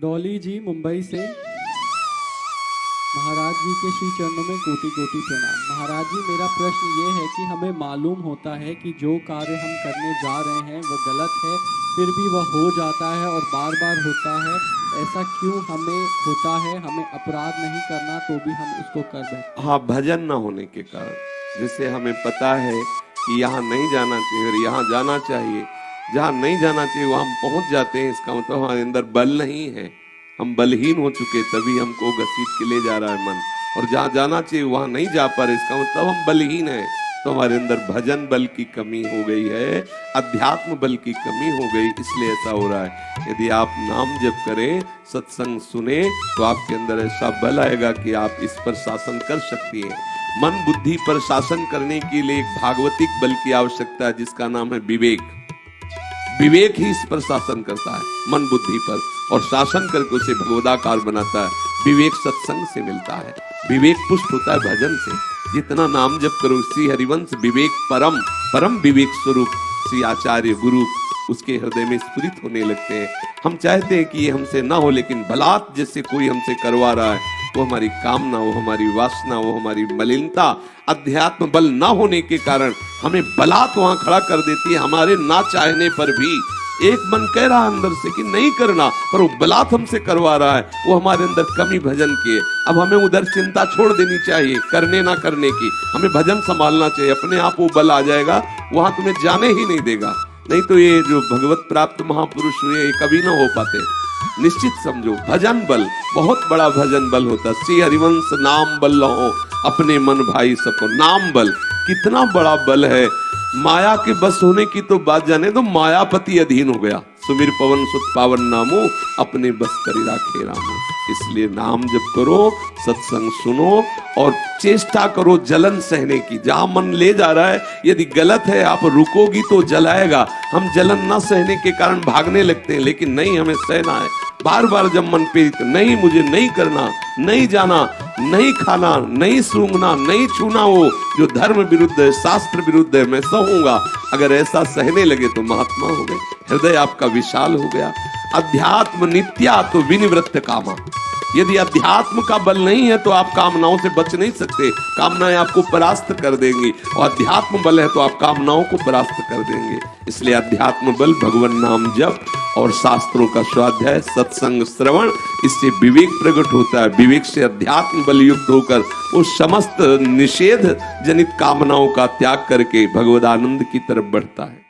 डॉली जी मुंबई से। महाराज जी के श्री चरणों में कोटि कोटि प्रणाम। महाराज जी, मेरा प्रश्न ये है कि हमें मालूम होता है कि जो कार्य हम करने जा रहे हैं वह गलत है, फिर भी वह हो जाता है और बार बार होता है। ऐसा क्यों हमें होता है? हमें अपराध नहीं करना तो भी हम उसको कर बैठते हैं। हाँ, भजन ना होने के कारण। जैसे हमें पता है कि यहाँ नहीं जाना चाहिए और यहाँ जाना चाहिए, जहाँ नहीं जाना चाहिए वहां हम पहुंच जाते हैं, इसका मतलब हमारे अंदर बल नहीं है, हम बलहीन हो चुके, तभी हमको घसीट के ले जा रहा है मन। और जहाँ जाना चाहिए वहां नहीं जा पा रहे, इसका मतलब हम बलहीन है। तो हमारे अंदर भजन बल की कमी हो गई है, अध्यात्म बल की कमी हो गई, इसलिए ऐसा हो रहा है। यदि आप नाम जप करें, सत्संग सुने, तो आपके अंदर ऐसा बल आएगा कि आप इस पर शासन कर सकती हैं। मन बुद्धि पर शासन करने के लिए एक भागवतिक बल की आवश्यकता है, जिसका नाम है विवेक। विवेक ही इस पर शासन करता है, मन बुद्धि पर, और शासन करके उसे भगवदाकार बनाता है। विवेक सत्संग से मिलता है, विवेक पुष्ट होता है भजन से। जितना नाम जप करो, श्री हरिवंश विवेक परम परम विवेक स्वरूप श्री आचार्य गुरु उसके हृदय में स्फुरित होने लगते हैं। हम चाहते हैं कि ये हमसे ना हो, लेकिन बलात् जैसे कोई हमसे करवा रहा है, वो हमारी कामना, वो हमारी वासना, वो हमारी मलिनता, अध्यात्म बल ना होने के कारण हमें बलात् वहां खड़ा कर देती है। हमारे ना चाहने पर भी एक मन कह रहा है अंदर से कि नहीं करना, पर वो बलात् हमसे करवा रहा है, वो हमारे अंदर कमी भजन की है। अब हमें उधर चिंता छोड़ देनी चाहिए, करने ना करने की। हमें भजन संभालना चाहिए, अपने आप वो बल आ जाएगा, वहां तुम्हें जाने ही नहीं देगा। नहीं तो ये जो भगवत प्राप्त महापुरुष हुए, ये कभी ना हो पाते। निश्चित समझो, भजन बल बहुत बड़ा भजन बल होता है। श्री हरिवंश नाम बल हो अपने मन भाई सबको। नाम बल कितना बड़ा बल है। माया के बस होने की तो बात जाने दो, मायापति अधीन हो गया। सुमिर पवन सुत पावन नामो, अपने बस करी राखे रामो। इसलिए नाम जप करो, सत्संग सुनो और चेष्टा करो जलन सहने की। जहां मन ले जा रहा है, यदि गलत है, आप रुकोगी तो जलाएगा। हम जलन न सहने के कारण भागने लगते हैं, लेकिन नहीं, हमें सहना है। बार बार जब मन पीड़ित, नहीं मुझे नहीं करना, नहीं जाना, नहीं खाना, नहीं सूंघना, नहीं छूना, वो जो धर्म विरुद्ध है, शास्त्र विरुद्ध है, मैं सहूंगा। अगर ऐसा सहने लगे तो महात्मा हो गए, हृदय आपका विशाल हो गया। अध्यात्म नित्या तो विनिवृत्त कामा। यदि अध्यात्म का बल नहीं है तो आप कामनाओं से बच नहीं सकते, कामनाएं आपको परास्त कर देंगी। और अध्यात्म बल है तो आप कामनाओं को परास्त कर देंगे। इसलिए अध्यात्म बल, भगवान नाम जप और शास्त्रों का स्वाध्याय, सत्संग श्रवण, इससे विवेक प्रकट होता है। विवेक से अध्यात्म बल युक्त होकर वो समस्त निषेध जनित कामनाओं का त्याग करके भगवदानंद की तरफ बढ़ता है।